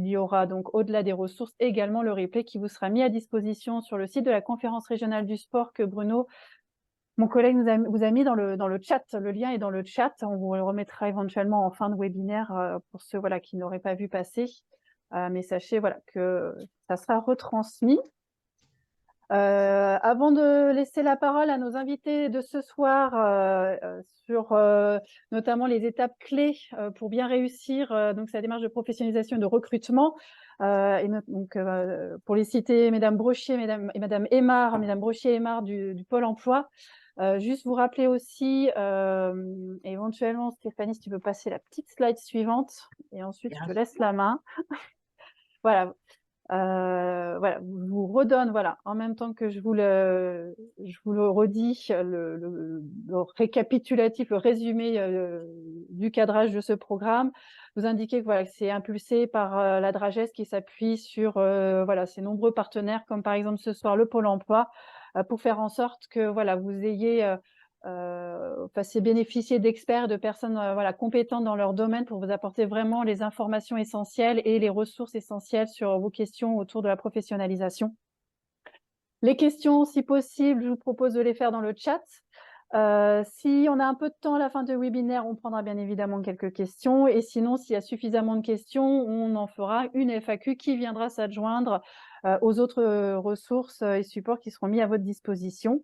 y aura donc, au-delà des ressources, également le replay qui vous sera mis à disposition sur le site de la conférence régionale du sport que Bruno, mon collègue, vous a mis dans le chat. Le lien est dans le chat. On vous le remettra éventuellement en fin de webinaire pour ceux qui n'auraient pas vu passer. Mais sachez que ça sera retransmis. Avant de laisser la parole à nos invités de ce soir sur notamment les étapes clés pour bien réussir donc sa démarche de professionnalisation et de recrutement, pour les citer, Mesdames Brochier et Madame Aymar, Mesdames Brochier et Aymar du Pôle emploi. Juste vous rappeler aussi, éventuellement, Stéphanie, si tu peux passer la petite slide suivante, et ensuite je te laisse la main. Voilà. Je vous redonne, en même temps que je vous le redis, le récapitulatif, le résumé du cadrage de ce programme. Vous indiquez que c'est impulsé par la Drages qui s'appuie sur ses nombreux partenaires, comme par exemple ce soir le Pôle emploi, pour faire en sorte que vous ayez fassiez bénéficier d'experts, de personnes compétentes dans leur domaine pour vous apporter vraiment les informations essentielles et les ressources essentielles sur vos questions autour de la professionnalisation. Les questions, si possible, je vous propose de les faire dans le chat. Si on a un peu de temps à la fin du webinaire, on prendra bien évidemment quelques questions. Et sinon, s'il y a suffisamment de questions, on en fera une FAQ qui viendra s'adjoindre aux autres ressources et supports qui seront mis à votre disposition.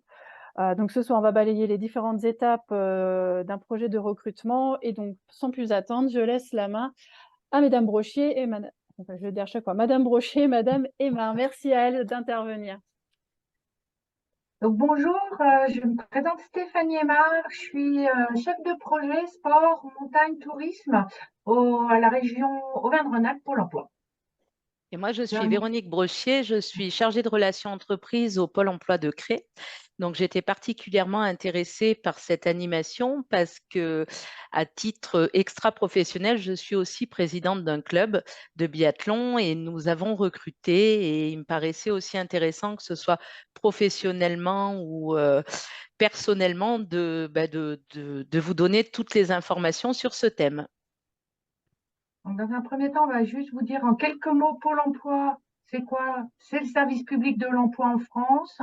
Donc ce soir, on va balayer les différentes étapes d'un projet de recrutement. Et donc, sans plus attendre, je laisse la main à Mesdames Brochier et Madame... Enfin, je vais dire à chaque fois Madame Brochier et Madame Aymar. Merci à elles d'intervenir. Donc, bonjour, je me présente Stéphanie Aymar, je suis chef de projet sport, montagne, tourisme à la région Auvergne-Rhône-Alpes pour l'emploi. Et moi, je suis Véronique Brochier, je suis chargée de relations entreprises au Pôle emploi de Cré. Donc, j'étais particulièrement intéressée par cette animation parce que, à titre extra-professionnel, je suis aussi présidente d'un club de biathlon et nous avons recruté et il me paraissait aussi intéressant que ce soit professionnellement ou personnellement de vous donner toutes les informations sur ce thème. Donc, dans un premier temps, on va juste vous dire en quelques mots Pôle emploi, c'est quoi? C'est le service public de l'emploi en France.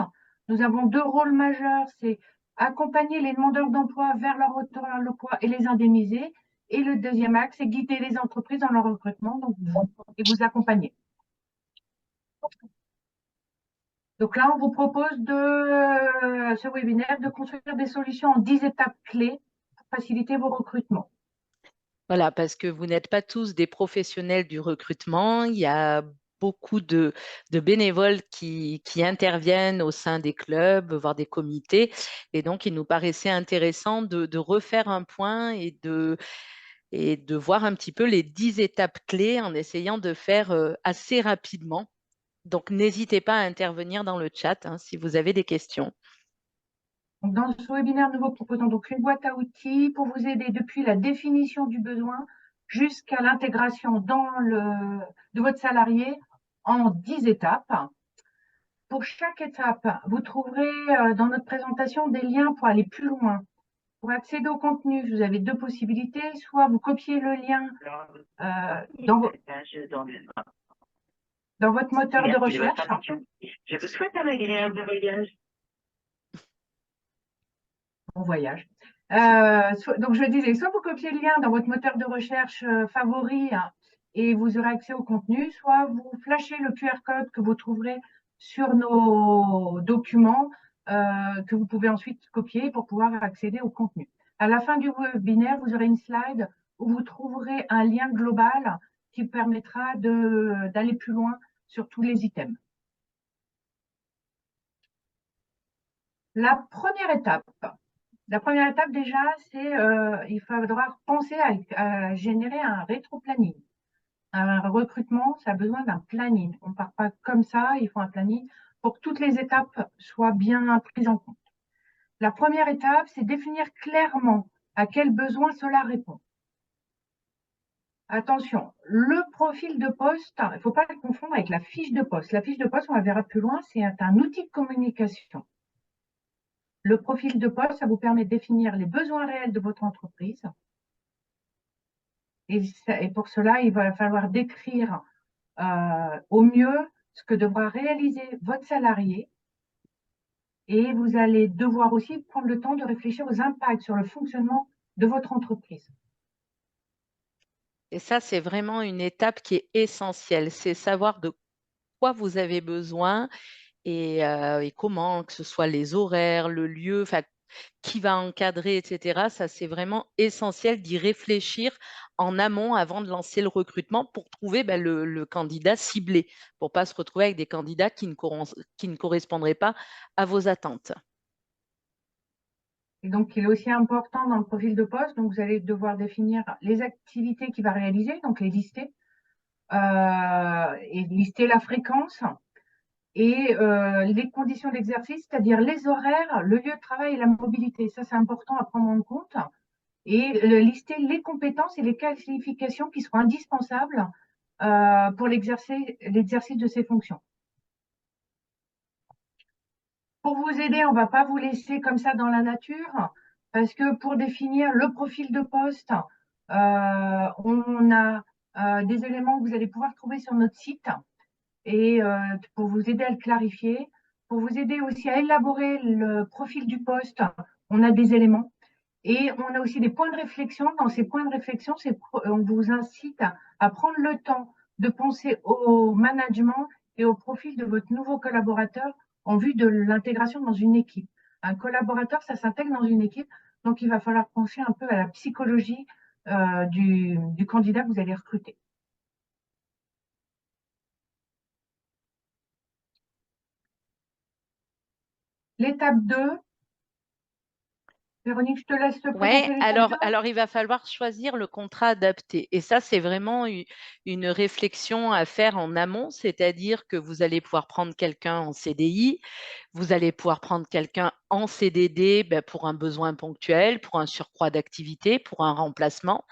Nous avons deux rôles majeurs, c'est accompagner les demandeurs d'emploi vers leur retour à l'emploi et les indemniser. Et le deuxième axe, c'est guider les entreprises dans leur recrutement et vous accompagner. Donc là, on vous propose ce webinaire de construire des solutions en 10 étapes clés pour faciliter vos recrutements. Voilà, parce que vous n'êtes pas tous des professionnels du recrutement. Il y a beaucoup de bénévoles qui interviennent au sein des clubs, voire des comités. Et donc, il nous paraissait intéressant de refaire un point et de voir un petit peu les 10 étapes clés en essayant de faire assez rapidement. Donc, n'hésitez pas à intervenir dans le chat si vous avez des questions. Donc, dans ce webinaire, nous vous proposons donc une boîte à outils pour vous aider depuis la définition du besoin jusqu'à l'intégration de votre salarié en 10 étapes. Pour chaque étape, vous trouverez dans notre présentation des liens pour aller plus loin. Pour accéder au contenu, vous avez deux possibilités. Soit vous copiez le lien dans votre moteur de recherche. Je vous souhaite un agréable voyage. Bon voyage. Donc, je disais, soit vous copiez le lien dans votre moteur de recherche favori et vous aurez accès au contenu, soit vous flashez le QR code que vous trouverez sur nos documents que vous pouvez ensuite copier pour pouvoir accéder au contenu. À la fin du webinaire, vous aurez une slide où vous trouverez un lien global qui permettra d'aller plus loin sur tous les items. La première étape déjà, c'est il faudra penser à générer un rétro-planning. Un recrutement, ça a besoin d'un planning. On ne part pas comme ça, il faut un planning pour que toutes les étapes soient bien prises en compte. La première étape, c'est définir clairement à quel besoin cela répond. Attention, le profil de poste, il ne faut pas le confondre avec la fiche de poste. La fiche de poste, on la verra plus loin, c'est un outil de communication. Le profil de poste, ça vous permet de définir les besoins réels de votre entreprise. Et pour cela, il va falloir décrire au mieux ce que devra réaliser votre salarié. Et vous allez devoir aussi prendre le temps de réfléchir aux impacts sur le fonctionnement de votre entreprise. Et ça, c'est vraiment une étape qui est essentielle. C'est savoir de quoi vous avez besoin et comment, que ce soit les horaires, le lieu, enfin, qui va encadrer, etc. Ça, c'est vraiment essentiel d'y réfléchir en amont avant de lancer le recrutement pour trouver le candidat ciblé, pour ne pas se retrouver avec des candidats qui ne correspondraient pas à vos attentes. Et donc, il est aussi important dans le profil de poste, donc vous allez devoir définir les activités qu'il va réaliser, donc les lister, et lister la fréquence et les conditions d'exercice, c'est-à-dire les horaires, le lieu de travail et la mobilité. Ça, c'est important à prendre en compte. Et lister les compétences et les qualifications qui seront indispensables pour l'exercice de ces fonctions. Pour vous aider, on ne va pas vous laisser comme ça dans la nature, parce que pour définir le profil de poste, on a des éléments que vous allez pouvoir trouver sur notre site et pour vous aider à le clarifier, pour vous aider aussi à élaborer le profil du poste, on a des éléments et on a aussi des points de réflexion. Dans ces points de réflexion, on vous incite à prendre le temps de penser au management et au profil de votre nouveau collaborateur en vue de l'intégration dans une équipe. Un collaborateur, ça s'intègre dans une équipe, donc il va falloir penser un peu à la psychologie du candidat que vous allez recruter. L'étape 2, Véronique, je te laisse te présenter Ouais, l'étape 2. alors il va falloir choisir le contrat adapté. Et ça, c'est vraiment une réflexion à faire en amont, c'est-à-dire que vous allez pouvoir prendre quelqu'un en CDI, vous allez pouvoir prendre quelqu'un en CDD pour un besoin ponctuel, pour un surcroît d'activité, pour un remplacement.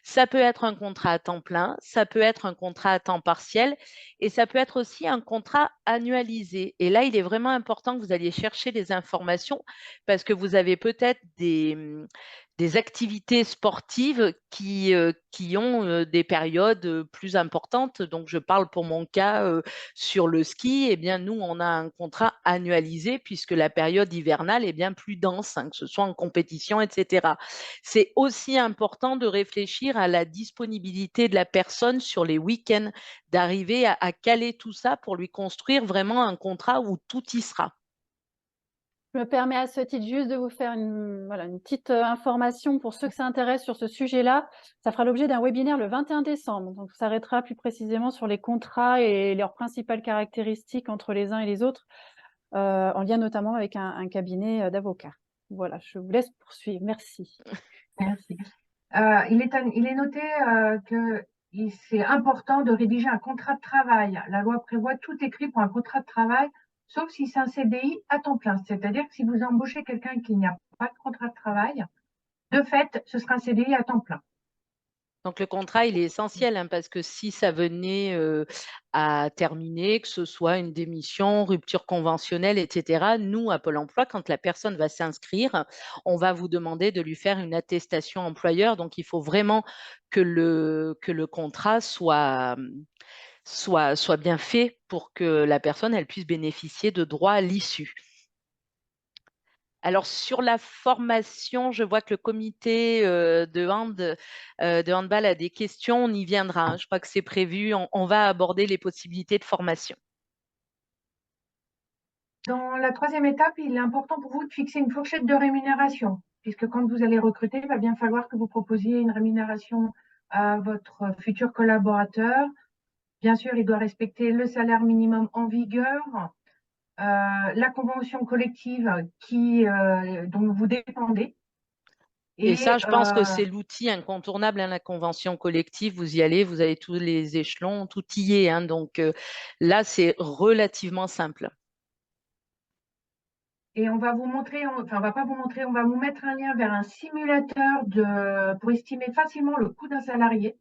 Ça peut être un contrat à temps plein, ça peut être un contrat à temps partiel et ça peut être aussi un contrat annualisé. Et là, il est vraiment important que vous alliez chercher des informations parce que vous avez peut-être des activités sportives qui ont des périodes plus importantes. Donc, je parle pour mon cas sur le ski. Eh bien, nous, on a un contrat annualisé puisque la période hivernale est bien plus dense, hein, que ce soit en compétition, etc. C'est aussi important de réfléchir à la disponibilité de la personne sur les week-ends, d'arriver à caler tout ça pour lui construire vraiment un contrat où tout y sera. Je me permets à ce titre juste de vous faire une petite information pour ceux que ça intéresse sur ce sujet-là. Ça fera l'objet d'un webinaire le 21 décembre. Donc, on s'arrêtera plus précisément sur les contrats et leurs principales caractéristiques entre les uns et les autres, en lien notamment avec un cabinet d'avocats. Voilà, je vous laisse poursuivre. Merci. Merci. Il est noté que c'est important de rédiger un contrat de travail. La loi prévoit tout écrit pour un contrat de travail, sauf si c'est un CDI à temps plein. C'est-à-dire que si vous embauchez quelqu'un qui n'a pas de contrat de travail, de fait, ce sera un CDI à temps plein. Donc, le contrat, il est essentiel hein, parce que si ça venait à terminer, que ce soit une démission, rupture conventionnelle, etc., nous, à Pôle emploi, quand la personne va s'inscrire, on va vous demander de lui faire une attestation employeur. Donc, il faut vraiment que le contrat soit bien fait pour que la personne elle puisse bénéficier de droits à l'issue. Alors, sur la formation, je vois que le comité de handball a des questions. On y viendra, hein. Je crois que c'est prévu. On va aborder les possibilités de formation. Dans la troisième étape, il est important pour vous de fixer une fourchette de rémunération, puisque quand vous allez recruter, il va bien falloir que vous proposiez une rémunération à votre futur collaborateur. Bien sûr, il doit respecter le salaire minimum en vigueur, la convention collective dont vous dépendez. Et ça, je pense que c'est l'outil incontournable, hein, la convention collective. Vous y allez, vous avez tous les échelons, tout y est. Hein. Donc là, c'est relativement simple. Et on va vous montrer, enfin, on va pas vous montrer, on va vous mettre un lien vers un simulateur pour estimer facilement le coût d'un salarié.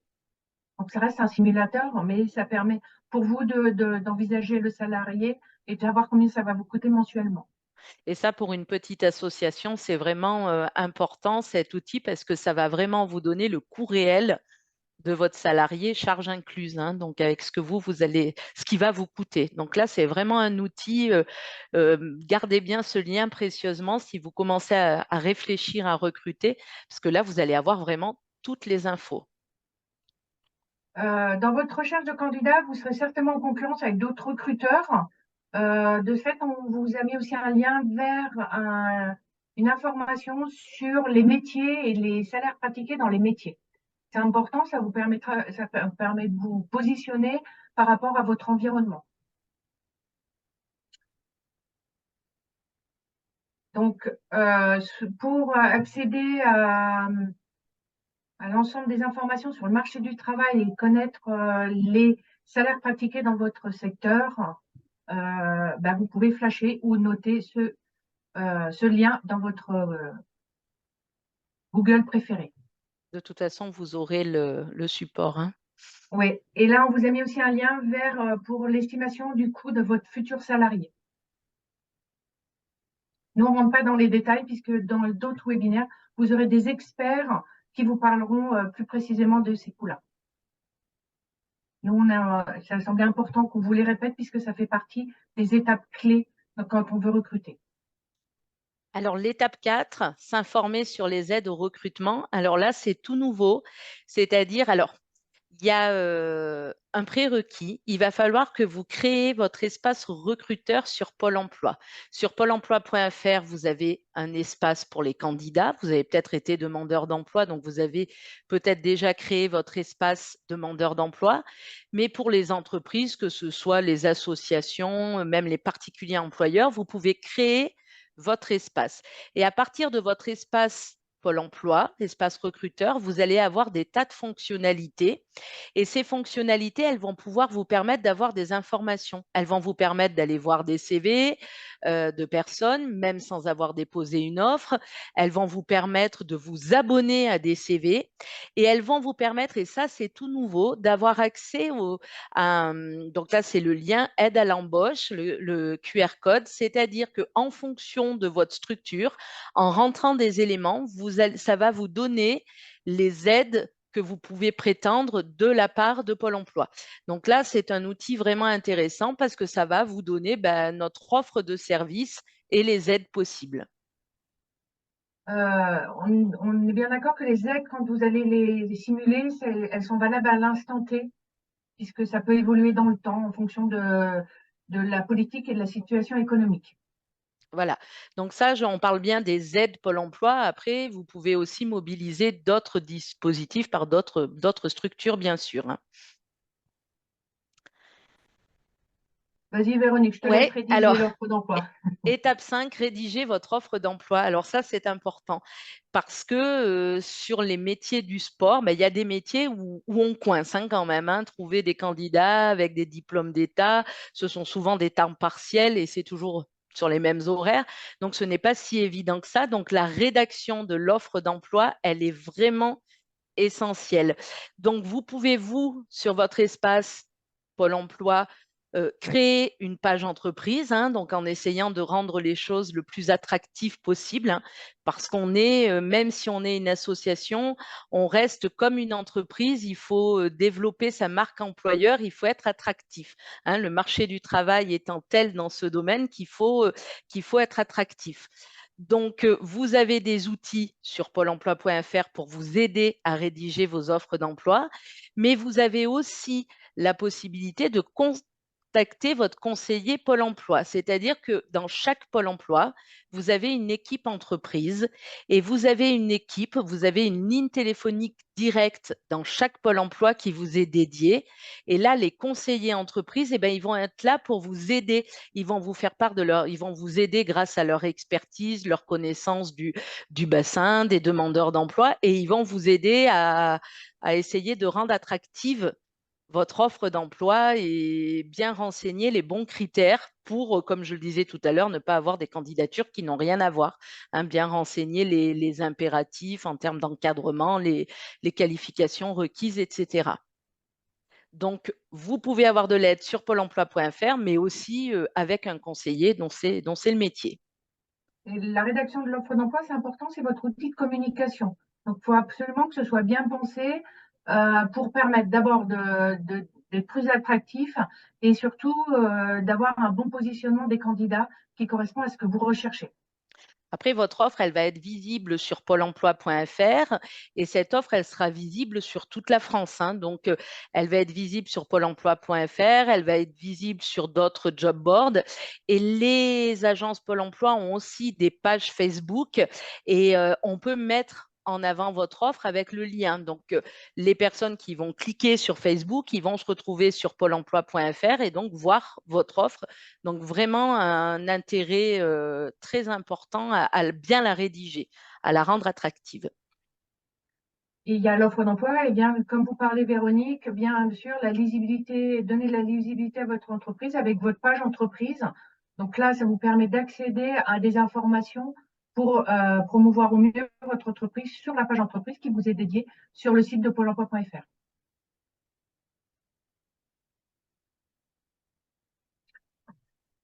Donc, ça reste un simulateur, mais ça permet pour vous d'envisager le salarié et de savoir combien ça va vous coûter mensuellement. Et ça, pour une petite association, c'est vraiment important cet outil parce que ça va vraiment vous donner le coût réel de votre salarié, charge incluse, hein, donc avec ce que ce qui va vous coûter. Donc là, c'est vraiment un outil. Gardez bien ce lien précieusement si vous commencez à réfléchir à recruter, parce que là, vous allez avoir vraiment toutes les infos. Dans votre recherche de candidat, vous serez certainement en concurrence avec d'autres recruteurs. De ce fait, on vous a mis aussi un lien vers une information sur les métiers et les salaires pratiqués dans les métiers. C'est important, ça vous permet de vous positionner par rapport à votre environnement. Donc, pour accéder à l'ensemble des informations sur le marché du travail et connaître les salaires pratiqués dans votre secteur, vous pouvez flasher ou noter ce lien dans votre Google préféré. De toute façon, vous aurez le support, hein. Oui, et là, on vous a mis aussi un lien vers pour l'estimation du coût de votre futur salarié. Nous, on ne rentre pas dans les détails puisque dans d'autres webinaires, vous aurez des experts qui vous parleront plus précisément de ces coûts-là. Nous, ça semblait important qu'on vous les répète puisque ça fait partie des étapes clés quand on veut recruter. Alors, l'étape 4, s'informer sur les aides au recrutement. Alors là, c'est tout nouveau. C'est-à-dire, alors, il y a un prérequis. Il va falloir que vous créez votre espace recruteur sur Pôle emploi. Sur pôle emploi.fr, vous avez un espace pour les candidats. Vous avez peut-être été demandeur d'emploi, donc vous avez peut-être déjà créé votre espace demandeur d'emploi. Mais pour les entreprises, que ce soit les associations, même les particuliers employeurs, vous pouvez créer votre espace. Et à partir de votre espace Pôle emploi, espace recruteur, vous allez avoir des tas de fonctionnalités. Et ces fonctionnalités, elles vont pouvoir vous permettre d'avoir des informations. Elles vont vous permettre d'aller voir des CV de personnes, même sans avoir déposé une offre. Elles vont vous permettre de vous abonner à des CV. Et elles vont vous permettre, et ça c'est tout nouveau, d'avoir accès donc là c'est le lien aide à l'embauche, le QR code, c'est-à-dire qu'en fonction de votre structure, en rentrant des éléments, ça va vous donner les aides que vous pouvez prétendre de la part de Pôle emploi. Donc là, c'est un outil vraiment intéressant parce que ça va vous donner notre offre de service et les aides possibles. On est bien d'accord que les aides, quand vous allez les simuler, elles sont valables à l'instant T, puisque ça peut évoluer dans le temps en fonction de la politique et de la situation économique. Voilà. Donc ça, on parle bien des aides Pôle emploi. Après, vous pouvez aussi mobiliser d'autres dispositifs par d'autres structures, bien sûr, hein. Vas-y, Véronique, je te laisse Ouais, rédiger alors, l'offre d'emploi. étape 5, rédiger votre offre d'emploi. Alors ça, c'est important parce que sur les métiers du sport, il y a des métiers où on coince, hein, quand même, hein. Trouver des candidats avec des diplômes d'État, ce sont souvent des temps partiels et c'est toujours sur les mêmes horaires. Donc, ce n'est pas si évident que ça. Donc, la rédaction de l'offre d'emploi, elle est vraiment essentielle. Donc, vous pouvez, sur votre espace Pôle emploi, créer une page entreprise, hein, donc en essayant de rendre les choses le plus attractives possible, hein, parce qu'on est, même si on est une association, on reste comme une entreprise, il faut développer sa marque employeur, il faut être attractif, hein, le marché du travail étant tel dans ce domaine qu'il faut être attractif. Donc, vous avez des outils sur pôle emploi.fr pour vous aider à rédiger vos offres d'emploi, mais vous avez aussi la possibilité de contacter votre conseiller Pôle emploi. C'est-à-dire que dans chaque Pôle emploi, vous avez une équipe entreprise et vous avez une ligne téléphonique directe dans chaque Pôle emploi qui vous est dédiée. Et là, les conseillers entreprises, ils vont être là pour vous aider. Ils vont vous faire part ils vont vous aider grâce à leur expertise, leur connaissance du bassin, des demandeurs d'emploi, et ils vont vous aider à essayer de rendre attractive votre offre d'emploi et bien renseigner les bons critères pour, comme je le disais tout à l'heure, ne pas avoir des candidatures qui n'ont rien à voir, hein, bien renseigner les impératifs en termes d'encadrement, les qualifications requises, etc. Donc, vous pouvez avoir de l'aide sur pôle emploi.fr, mais aussi avec un conseiller dont c'est le métier. Et la rédaction de l'offre d'emploi, c'est important, c'est votre outil de communication. Donc, il faut absolument que ce soit bien pensé pour permettre d'abord d'être plus attractif et surtout d'avoir un bon positionnement des candidats qui correspond à ce que vous recherchez. Après, votre offre, elle va être visible sur pôle emploi.fr et cette offre, elle sera visible sur toute la France, hein. Donc, elle va être visible sur pôle emploi.fr, elle va être visible sur d'autres job boards et les agences Pôle emploi ont aussi des pages Facebook et on peut mettre en avant votre offre avec le lien. Donc, les personnes qui vont cliquer sur Facebook, ils vont se retrouver sur pôle emploi.fr et donc voir votre offre. Donc, vraiment un intérêt très important à bien la rédiger, à la rendre attractive. Et il y a l'offre d'emploi, et bien, comme vous parlez, Véronique, bien sûr, la lisibilité, donner de la lisibilité à votre entreprise avec votre page entreprise. Donc là, ça vous permet d'accéder à des informations pour promouvoir au mieux votre entreprise sur la page entreprise qui vous est dédiée sur le site de pôle emploi.fr.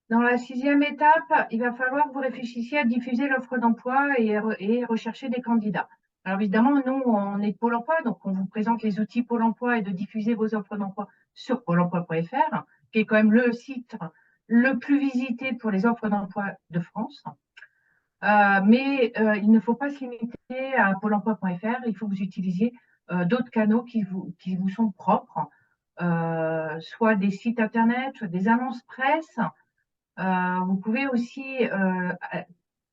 Dans la 6e étape, il va falloir que vous réfléchissiez à diffuser l'offre d'emploi et rechercher des candidats. Alors évidemment, nous, on est de Pôle emploi, donc on vous présente les outils Pôle emploi et de diffuser vos offres d'emploi sur pôle emploi.fr, qui est quand même le site le plus visité pour les offres d'emploi de France. Mais il ne faut pas se limiter à pôle emploi.fr, il faut que vous utilisiez d'autres canaux qui vous sont propres, soit des sites internet, soit des annonces presse. Vous pouvez aussi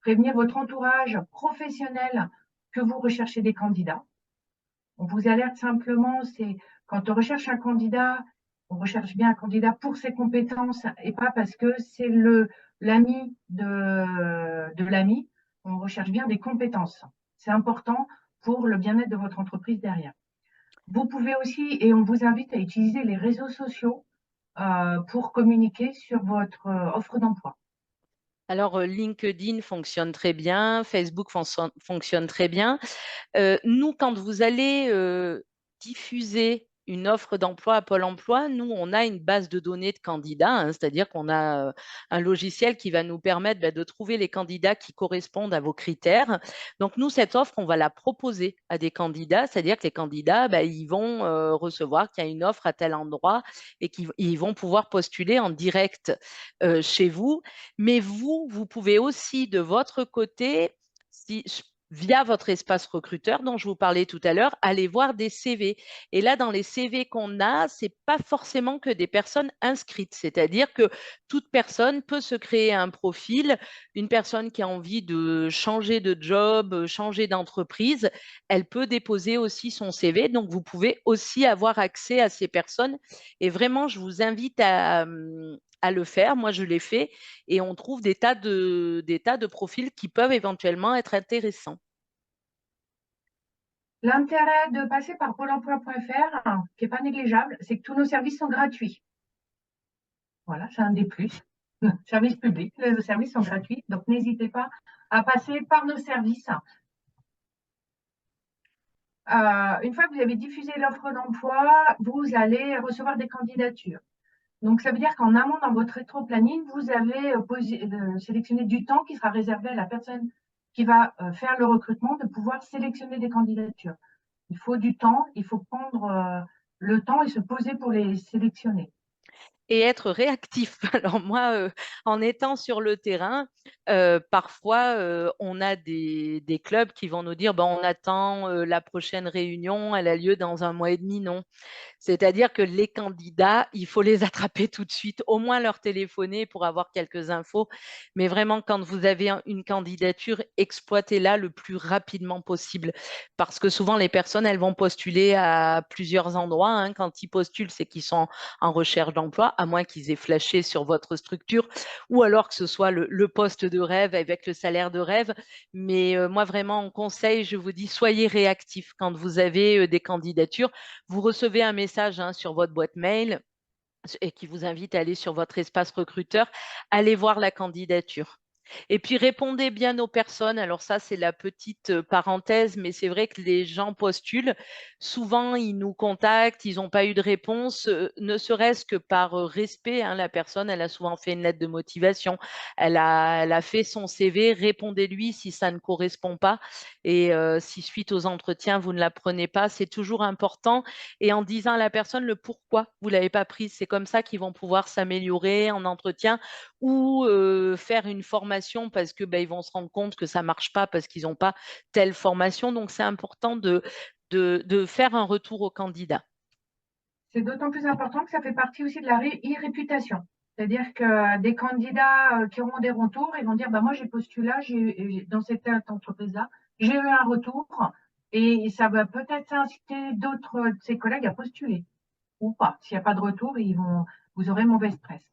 prévenir votre entourage professionnel que vous recherchez des candidats. On vous alerte simplement, c'est quand on recherche un candidat, on recherche bien un candidat pour ses compétences et pas parce que c'est l'ami de l'ami. On recherche bien des compétences. C'est important pour le bien-être de votre entreprise derrière. Vous pouvez aussi, et on vous invite à utiliser les réseaux sociaux pour communiquer sur votre offre d'emploi. Alors, LinkedIn fonctionne très bien, Facebook fonctionne très bien. Nous, quand vous allez diffuser une offre d'emploi à Pôle emploi, nous, on a une base de données de candidats, hein, c'est-à-dire qu'on a un logiciel qui va nous permettre de trouver les candidats qui correspondent à vos critères. Donc, nous, cette offre, on va la proposer à des candidats, c'est-à-dire que les candidats, ils vont recevoir qu'il y a une offre à tel endroit et qu'ils vont pouvoir postuler en direct chez vous. Mais vous pouvez aussi, de votre côté, via votre espace recruteur dont je vous parlais tout à l'heure, aller voir des CV. Et là, dans les CV qu'on a, ce n'est pas forcément que des personnes inscrites. C'est-à-dire que toute personne peut se créer un profil. Une personne qui a envie de changer de job, changer d'entreprise, elle peut déposer aussi son CV. Donc, vous pouvez aussi avoir accès à ces personnes. Et vraiment, je vous invite à le faire. Moi, je l'ai fait et on trouve des tas de profils qui peuvent éventuellement être intéressants. L'intérêt de passer par pôle emploi.fr, qui n'est pas négligeable, c'est que tous nos services sont gratuits. Voilà, c'est un des plus. Service public, les services sont gratuits, donc n'hésitez pas à passer par nos services. Une fois que vous avez diffusé l'offre d'emploi, vous allez recevoir des candidatures. Donc, ça veut dire qu'en amont, dans votre rétro-planning, vous avez sélectionné du temps qui sera réservé à la personne qui va faire le recrutement de pouvoir sélectionner des candidatures. Il faut du temps, il faut prendre le temps et se poser pour les sélectionner. Et être réactif. Alors moi, en étant sur le terrain, parfois, on a des clubs qui vont nous dire, on attend la prochaine réunion, elle a lieu dans 1 mois et demi, non. C'est-à-dire que les candidats, il faut les attraper tout de suite, au moins leur téléphoner pour avoir quelques infos. Mais vraiment, quand vous avez une candidature, exploitez-la le plus rapidement possible. Parce que souvent, les personnes, elles vont postuler à plusieurs endroits, hein. Quand ils postulent, c'est qu'ils sont en recherche d'emploi, à moins qu'ils aient flashé sur votre structure, ou alors que ce soit le poste de rêve avec le salaire de rêve. Mais moi, vraiment, en conseil, je vous dis, soyez réactifs quand vous avez des candidatures. Vous recevez un message sur votre boîte mail et qui vous invite à aller sur votre espace recruteur, allez voir la candidature. Et puis répondez bien aux personnes. Alors ça, c'est la petite parenthèse, mais c'est vrai que les gens postulent. Souvent, ils nous contactent, ils n'ont pas eu de réponse, ne serait-ce que par respect, hein. La personne, elle a souvent fait une lettre de motivation, elle a fait son CV, répondez-lui si ça ne correspond pas. Et si suite aux entretiens, vous ne la prenez pas, c'est toujours important. Et en disant à la personne le pourquoi vous ne l'avez pas prise, c'est comme ça qu'ils vont pouvoir s'améliorer en entretien ou faire une formation parce que ils vont se rendre compte que ça marche pas parce qu'ils n'ont pas telle formation. Donc, c'est important de faire un retour au candidat. C'est d'autant plus important que ça fait partie aussi de la e-réputation. C'est-à-dire que des candidats qui auront des retours, ils vont dire, bah, moi j'ai postulé là, dans cette entreprise-là, j'ai eu un retour et ça va peut-être inciter d'autres de ses collègues à postuler ou pas. S'il n'y a pas de retour, vous aurez mauvaise presse.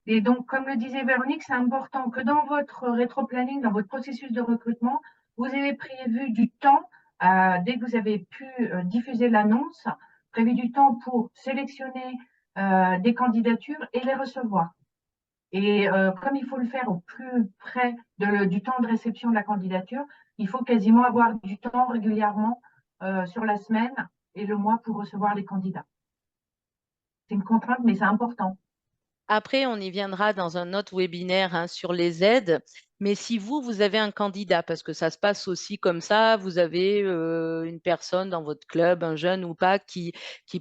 Et donc, comme le disait Véronique, c'est important que dans votre rétro-planning, dans votre processus de recrutement, vous ayez prévu du temps, dès que vous avez pu diffuser l'annonce, prévu du temps pour sélectionner des candidatures et les recevoir. Et comme il faut le faire au plus près du temps de réception de la candidature, il faut quasiment avoir du temps régulièrement sur la semaine et le mois pour recevoir les candidats. C'est une contrainte, mais c'est important. Après, on y viendra dans un autre webinaire, hein, sur les aides. Mais si vous avez un candidat, parce que ça se passe aussi comme ça, vous avez une personne dans votre club, un jeune ou pas, qui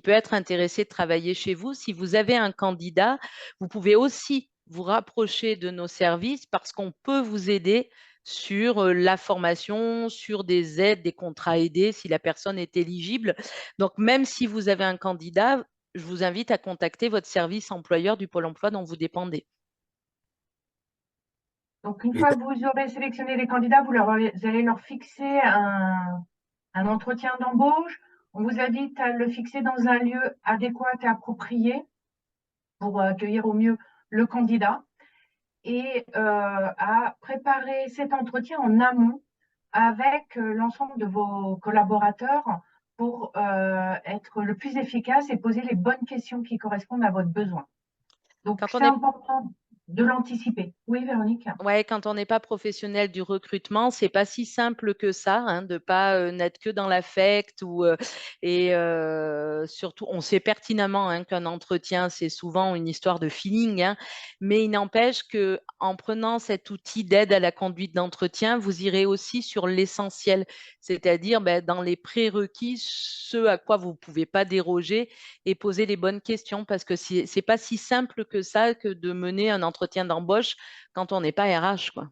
peut être intéressé de travailler chez vous. Si vous avez un candidat, vous pouvez aussi vous rapprocher de nos services parce qu'on peut vous aider sur la formation, sur des aides, des contrats aidés si la personne est éligible. Donc, même si vous avez un candidat, je vous invite à contacter votre service employeur du Pôle emploi dont vous dépendez. Donc, une fois que vous aurez sélectionné les candidats, vous allez leur fixer un entretien d'embauche. On vous invite à le fixer dans un lieu adéquat et approprié pour accueillir au mieux le candidat et à préparer cet entretien en amont avec l'ensemble de vos collaborateurs pour être le plus efficace et poser les bonnes questions qui correspondent à votre besoin. Donc, Quand on c'est est important de l'anticiper. Oui, Véronique? Ouais, quand on n'est pas professionnel du recrutement, c'est pas si simple que ça, hein, de pas n'être que dans l'affect et surtout, on sait pertinemment, hein, qu'un entretien, c'est souvent une histoire de feeling, hein, mais il n'empêche que en prenant cet outil d'aide à la conduite d'entretien, vous irez aussi sur l'essentiel, c'est-à-dire dans les prérequis, ce à quoi vous ne pouvez pas déroger et poser les bonnes questions parce que c'est pas si simple que ça que de mener un entretien d'embauche quand on n'est pas RH, quoi.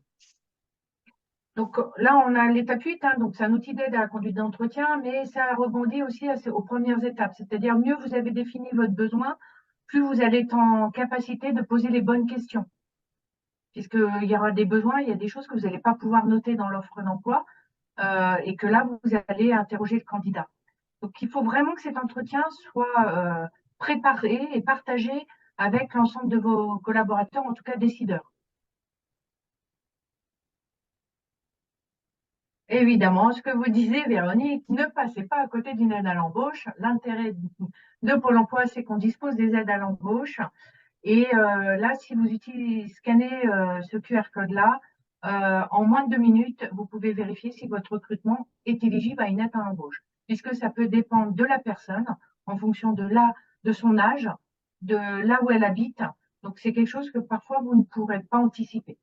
Donc là, on a l'étape 8, hein, donc c'est un outil d'aide à la conduite d'entretien, mais ça rebondit aussi aux premières étapes. C'est-à-dire, mieux vous avez défini votre besoin, plus vous allez être en capacité de poser les bonnes questions. Puisqu'il y aura des besoins, il y a des choses que vous n'allez pas pouvoir noter dans l'offre d'emploi et que là, vous allez interroger le candidat. Donc, il faut vraiment que cet entretien soit préparé et partagé avec l'ensemble de vos collaborateurs, en tout cas décideurs. Évidemment, ce que vous disiez, Véronique, ne passez pas à côté d'une aide à l'embauche. L'intérêt de Pôle emploi, c'est qu'on dispose des aides à l'embauche. Et là, si vous scannez ce QR code-là, en moins de 2 minutes, vous pouvez vérifier si votre recrutement est éligible à une aide à l'embauche. Puisque ça peut dépendre de la personne en fonction de son âge, de là où elle habite. Donc, c'est quelque chose que parfois vous ne pourrez pas anticiper.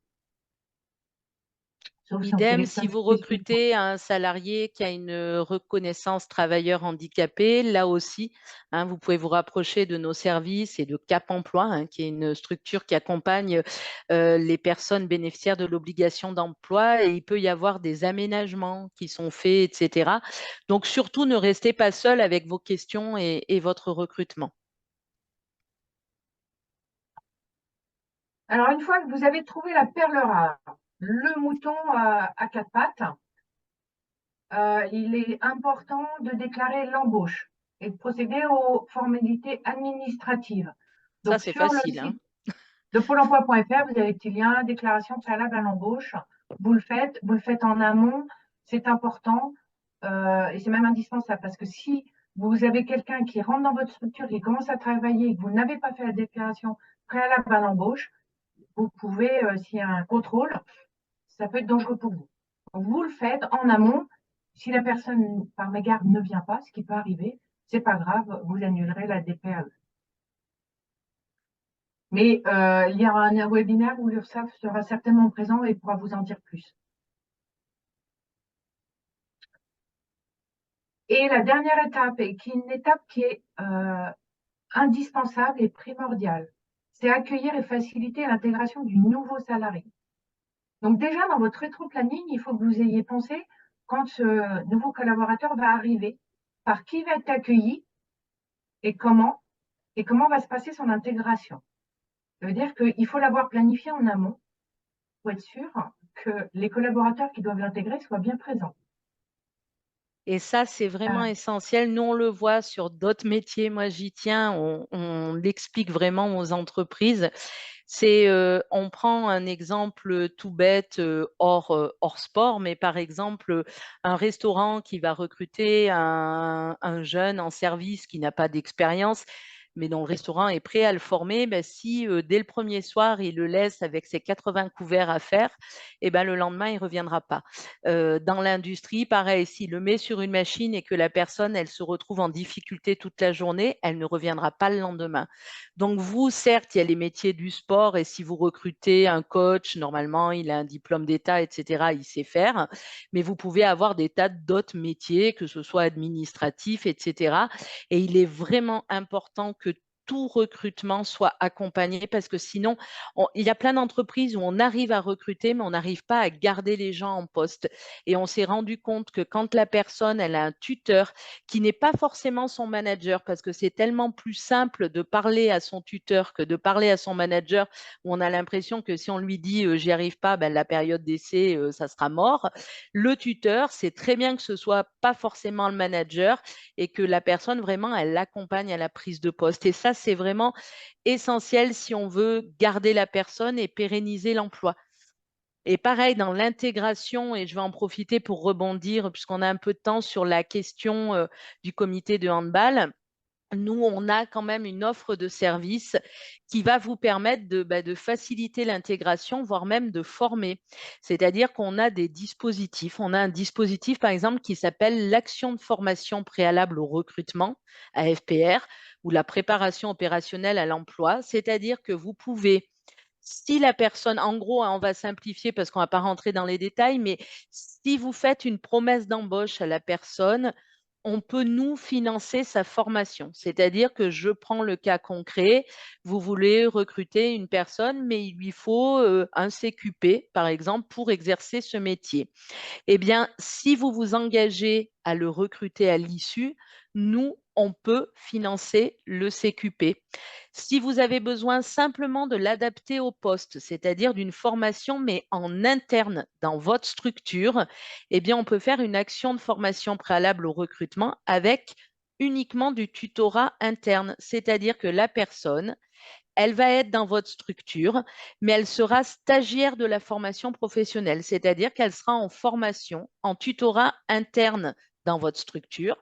Sauf si on Idem, si sélectionne vous spécifiquement. recrutez un salarié qui a une reconnaissance travailleur handicapé, là aussi, hein, vous pouvez vous rapprocher de nos services et de Cap Emploi, hein, qui est une structure qui accompagne les personnes bénéficiaires de l'obligation d'emploi et il peut y avoir des aménagements qui sont faits, etc. Donc, surtout, ne restez pas seul avec vos questions et votre recrutement. Alors, une fois que vous avez trouvé la perle rare, le mouton à 4 pattes, il est important de déclarer l'embauche et de procéder aux formalités administratives. Ça, Donc, c'est sur le facile, hein. site de pôle emploi.fr, vous avez le petit lien déclaration préalable à l'embauche. Vous le faites en amont, c'est important et c'est même indispensable parce que si vous avez quelqu'un qui rentre dans votre structure, qui commence à travailler et que vous n'avez pas fait la déclaration préalable à l'embauche, vous pouvez, s'il y a un contrôle, ça peut être dangereux pour vous. Donc, vous le faites en amont. Si la personne, par mégarde, ne vient pas, ce qui peut arriver, c'est pas grave, vous annulerez la DPAE. Mais il y aura un webinaire où l'URSSAF sera certainement présent et pourra vous en dire plus. Et la dernière étape, et qui est une étape qui est indispensable et primordiale, c'est accueillir et faciliter l'intégration du nouveau salarié. Donc déjà, dans votre rétro-planning, il faut que vous ayez pensé, quand ce nouveau collaborateur va arriver, par qui va être accueilli et comment va se passer son intégration. Ça veut dire qu'il faut l'avoir planifié en amont pour être sûr que les collaborateurs qui doivent l'intégrer soient bien présents. Et ça, c'est vraiment essentiel. Nous, on le voit sur d'autres métiers. Moi, j'y tiens. On l'explique vraiment aux entreprises. On prend un exemple tout bête hors sport, mais par exemple, un restaurant qui va recruter un jeune en service qui n'a pas d'expérience, mais dont le restaurant est prêt à le former, ben, si dès le premier soir, il le laisse avec ses 80 couverts à faire, et ben, le lendemain, il ne reviendra pas. Dans l'industrie, pareil, s'il le met sur une machine et que la personne, elle se retrouve en difficulté toute la journée, elle ne reviendra pas le lendemain. Donc, vous, certes, il y a les métiers du sport et si vous recrutez un coach, normalement, il a un diplôme d'État, etc., il sait faire, mais vous pouvez avoir des tas d'autres métiers, que ce soit administratif, etc. Et il est vraiment important que tout recrutement soit accompagné parce que sinon, il y a plein d'entreprises où on arrive à recruter, mais on n'arrive pas à garder les gens en poste. Et on s'est rendu compte que quand la personne, elle a un tuteur qui n'est pas forcément son manager, parce que c'est tellement plus simple de parler à son tuteur que de parler à son manager, où on a l'impression que si on lui dit j'y arrive pas, ben, la période d'essai, ça sera mort. Le tuteur, c'est très bien que ce soit pas forcément le manager et que la personne vraiment, elle l'accompagne à la prise de poste. Et ça, c'est vraiment essentiel si on veut garder la personne et pérenniser l'emploi. Et pareil, dans l'intégration, et je vais en profiter pour rebondir, puisqu'on a un peu de temps sur la question du comité de handball. Nous, on a quand même une offre de service qui va vous permettre de faciliter l'intégration, voire même de former. C'est-à-dire qu'on a des dispositifs. On a un dispositif, par exemple, qui s'appelle l'action de formation préalable au recrutement, AFPR, ou la préparation opérationnelle à l'emploi. C'est-à-dire que vous pouvez, si la personne, en gros, hein, on va simplifier parce qu'on ne va pas rentrer dans les détails, mais si vous faites une promesse d'embauche à la personne, on peut nous financer sa formation. C'est-à-dire que je prends le cas concret, vous voulez recruter une personne, mais il lui faut un CQP, par exemple, pour exercer ce métier. Eh bien, si vous vous engagez à le recruter à l'issue, nous, on peut financer le CQP. Si vous avez besoin simplement de l'adapter au poste, c'est-à-dire d'une formation, mais en interne dans votre structure, eh bien, on peut faire une action de formation préalable au recrutement avec uniquement du tutorat interne, c'est-à-dire que la personne, elle va être dans votre structure, mais elle sera stagiaire de la formation professionnelle, c'est-à-dire qu'elle sera en formation, en tutorat interne dans votre structure.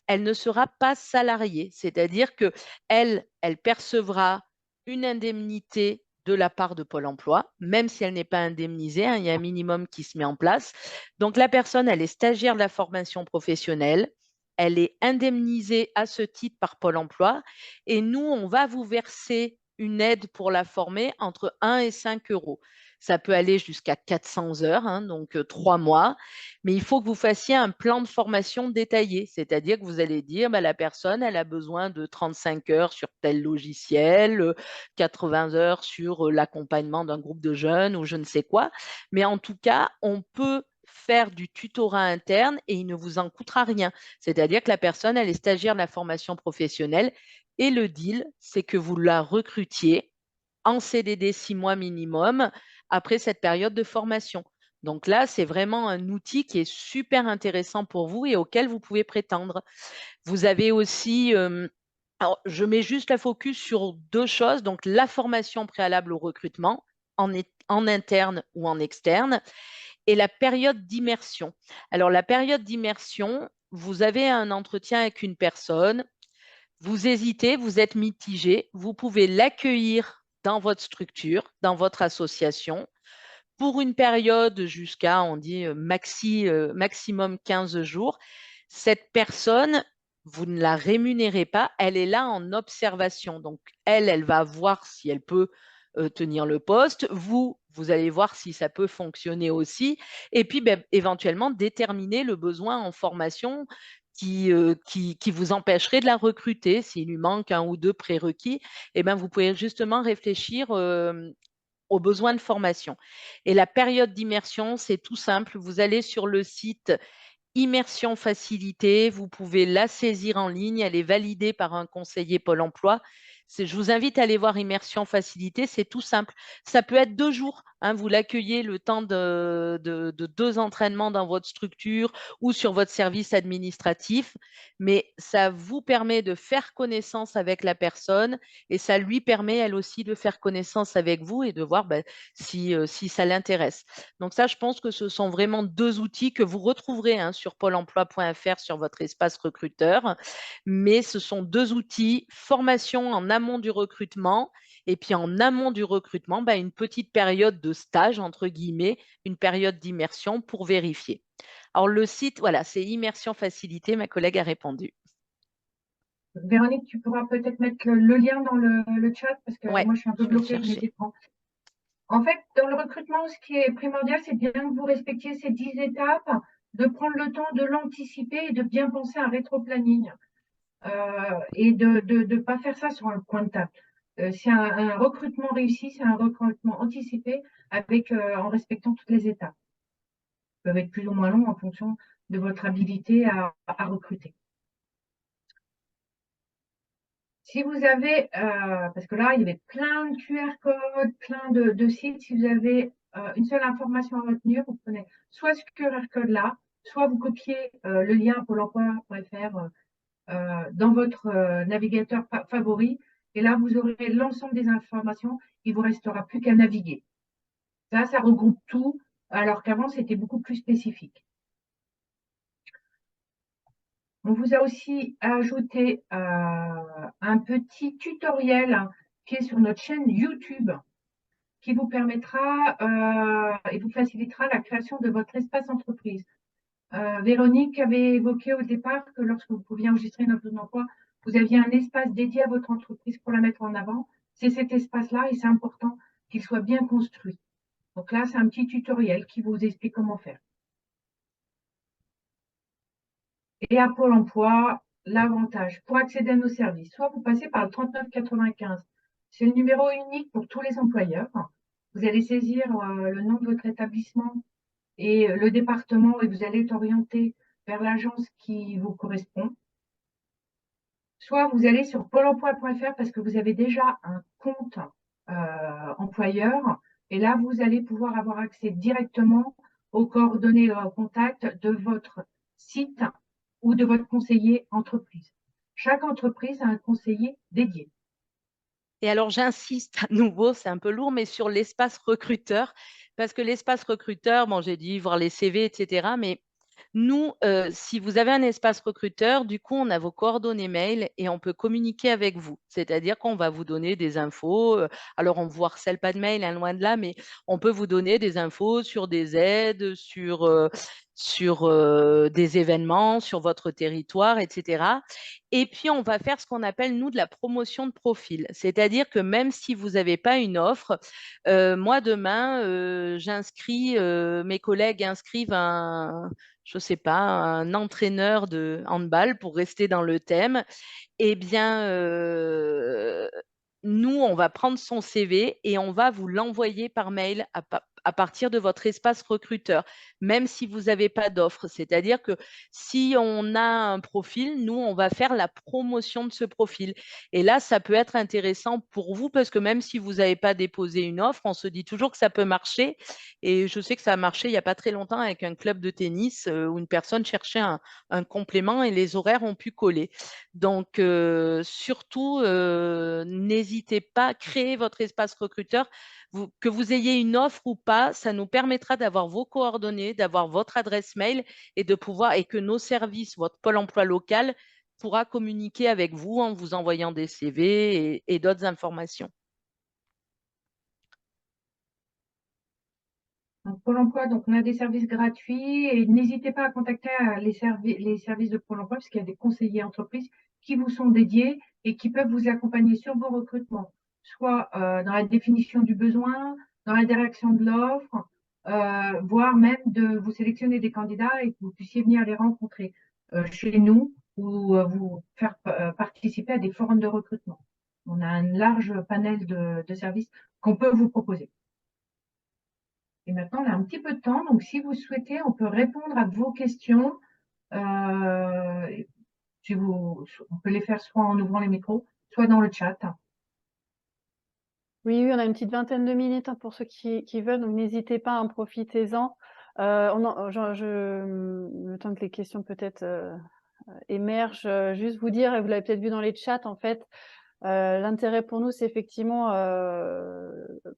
Elle ne sera pas salariée, c'est-à-dire qu'elle percevra une indemnité de la part de Pôle emploi, même si elle n'est pas indemnisée, hein, il y a un minimum qui se met en place. Donc la personne, elle est stagiaire de la formation professionnelle, elle est indemnisée à ce titre par Pôle emploi et nous, on va vous verser une aide pour la former entre 1 et 5 euros. Ça peut aller jusqu'à 400 heures, hein, donc 3 mois, mais il faut que vous fassiez un plan de formation détaillé, c'est-à-dire que vous allez dire, bah, la personne, elle a besoin de 35 heures sur tel logiciel, 80 heures sur l'accompagnement d'un groupe de jeunes ou je ne sais quoi. Mais en tout cas, on peut faire du tutorat interne et il ne vous en coûtera rien. C'est-à-dire que la personne, elle est stagiaire de la formation professionnelle et le deal, c'est que vous la recrutiez en CDD 6 mois minimum après cette période de formation. Donc là, c'est vraiment un outil qui est super intéressant pour vous et auquel vous pouvez prétendre. Vous avez aussi, alors je mets juste la focus sur 2 choses, donc la formation préalable au recrutement en interne ou en externe et la période d'immersion. Alors la période d'immersion, vous avez un entretien avec une personne, vous hésitez, vous êtes mitigé, vous pouvez l'accueillir dans votre structure, dans votre association, pour une période jusqu'à, on dit, maximum 15 jours. Cette personne, vous ne la rémunérez pas, elle est là en observation. Donc, elle va voir si elle peut tenir le poste. Vous allez voir si ça peut fonctionner aussi. Et puis, ben, éventuellement, déterminer le besoin en formation qui vous empêcherait de la recruter. S'il lui manque un ou deux prérequis, eh ben, vous pouvez justement réfléchir aux besoins de formation. Et la période d'immersion, c'est tout simple. Vous allez sur le site Immersion facilitée, vous pouvez la saisir en ligne, elle est validée par un conseiller Pôle emploi. Je vous invite à aller voir Immersion facilitée, c'est tout simple. Ça peut être 2 jours, hein, vous l'accueillez le temps de 2 entraînements dans votre structure ou sur votre service administratif, mais ça vous permet de faire connaissance avec la personne et ça lui permet, elle aussi, de faire connaissance avec vous et de voir ben, si ça l'intéresse. Donc ça, je pense que ce sont vraiment 2 outils que vous retrouverez hein, sur pôle emploi.fr sur votre espace recruteur. Mais ce sont 2 outils, formation en amont du recrutement et puis en amont du recrutement, bah, une petite période de stage, entre guillemets, une période d'immersion pour vérifier. Alors le site, voilà, c'est Immersion facilitée, ma collègue a répondu. Véronique, tu pourras peut-être mettre le lien dans le chat parce que Ouais, moi, je suis un peu je vais le bloquée avec mes chercher. écrans. En fait, dans le recrutement, ce qui est primordial, c'est bien que vous respectiez ces 10 étapes, de prendre le temps de l'anticiper et de bien penser à un rétro-planning. Et de ne pas faire ça sur un coin de table. C'est un recrutement réussi, c'est un recrutement anticipé avec, en respectant toutes les étapes. Ils peuvent être plus ou moins longs en fonction de votre habilité à recruter. Si vous avez, parce que là, il y avait plein de QR codes, plein de sites, si vous avez une seule information à retenir, vous prenez soit ce QR code-là, soit vous copiez le lien pôle emploi.fr dans votre navigateur favori. Et là, vous aurez l'ensemble des informations. Il ne vous restera plus qu'à naviguer. Ça regroupe tout, alors qu'avant, c'était beaucoup plus spécifique. On vous a aussi ajouté un petit tutoriel qui est sur notre chaîne YouTube qui vous permettra et vous facilitera la création de votre espace entreprise. Véronique avait évoqué au départ que lorsque vous pouviez enregistrer une offre d'emploi, vous aviez un espace dédié à votre entreprise pour la mettre en avant. C'est cet espace-là et c'est important qu'il soit bien construit. Donc là, c'est un petit tutoriel qui vous explique comment faire. Et à Pôle emploi, l'avantage pour accéder à nos services, soit vous passez par le 3995. C'est le numéro unique pour tous les employeurs. Vous allez saisir le nom de votre établissement et le département et vous allez être orienté vers l'agence qui vous correspond. Soit vous allez sur pôle emploi.fr parce que vous avez déjà un compte employeur et là, vous allez pouvoir avoir accès directement aux coordonnées contact de votre site ou de votre conseiller entreprise. Chaque entreprise a un conseiller dédié. Et alors, j'insiste à nouveau, c'est un peu lourd, mais sur l'espace recruteur, parce que l'espace recruteur, bon, j'ai dit voir les CV, etc., mais nous, si vous avez un espace recruteur, du coup, on a vos coordonnées mail et on peut communiquer avec vous. C'est-à-dire qu'on va vous donner des infos. Alors, on ne vous harcèle pas de mail, hein, loin de là, mais on peut vous donner des infos sur des aides, sur des événements, sur votre territoire, etc. Et puis, on va faire ce qu'on appelle, nous, de la promotion de profil. C'est-à-dire que même si vous n'avez pas une offre, moi, demain, j'inscris, mes collègues inscrivent je ne sais pas, un entraîneur de handball pour rester dans le thème, eh bien, nous, on va prendre son CV et on va vous l'envoyer par mail à partir de votre espace recruteur, même si vous n'avez pas d'offre. C'est-à-dire que si on a un profil, nous, on va faire la promotion de ce profil. Et là, ça peut être intéressant pour vous parce que même si vous n'avez pas déposé une offre, on se dit toujours que ça peut marcher. Et je sais que ça a marché il n'y a pas très longtemps avec un club de tennis où une personne cherchait un complément et les horaires ont pu coller. Donc, surtout, n'hésitez pas à créer votre espace recruteur. Que vous ayez une offre ou pas, ça nous permettra d'avoir vos coordonnées, d'avoir votre adresse mail et de pouvoir, et que nos services, votre Pôle emploi local, pourra communiquer avec vous en vous envoyant des CV et d'autres informations. Donc, Pôle emploi, donc on a des services gratuits et n'hésitez pas à contacter les services de Pôle emploi parce qu'il y a des conseillers entreprises qui vous sont dédiés et qui peuvent vous accompagner sur vos recrutements, soit dans la définition du besoin, dans la direction de l'offre, voire même de vous sélectionner des candidats et que vous puissiez venir les rencontrer chez nous ou vous faire participer à des forums de recrutement. On a un large panel de services qu'on peut vous proposer. Et maintenant, on a un petit peu de temps, donc si vous souhaitez, on peut répondre à vos questions. Euh, on peut les faire soit en ouvrant les micros, soit dans le chat. Oui, oui, on a une petite vingtaine de minutes pour ceux qui veulent, donc n'hésitez pas, hein, profitez-en. Le temps que les questions peut-être émergent, juste vous dire, et vous l'avez peut-être vu dans les chats, en fait, l'intérêt pour nous, c'est effectivement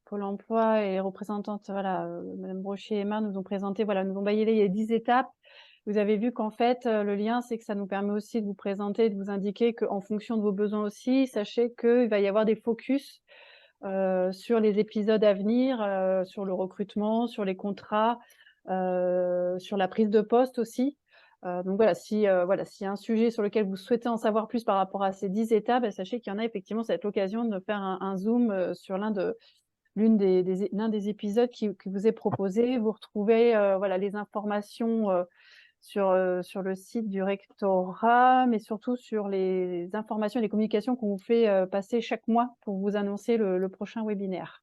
Pôle emploi et les représentantes, voilà, Madame Brochet et Emma nous ont présenté, voilà, nous ont balayé les 10 étapes. Vous avez vu qu'en fait, le lien, c'est que ça nous permet aussi de vous présenter, de vous indiquer qu'en fonction de vos besoins aussi, sachez qu'il va y avoir des focus sur les épisodes à venir, sur le recrutement, sur les contrats, sur la prise de poste aussi. Donc voilà, s'il y a un sujet sur lequel vous souhaitez en savoir plus par rapport à ces 10 étapes, sachez qu'il y en a effectivement, ça va être l'occasion de faire un zoom sur l'un des épisodes qui vous est proposé. Vous retrouvez les informations sur le site du rectorat, mais surtout sur les informations et les communications qu'on vous fait passer chaque mois pour vous annoncer le prochain webinaire.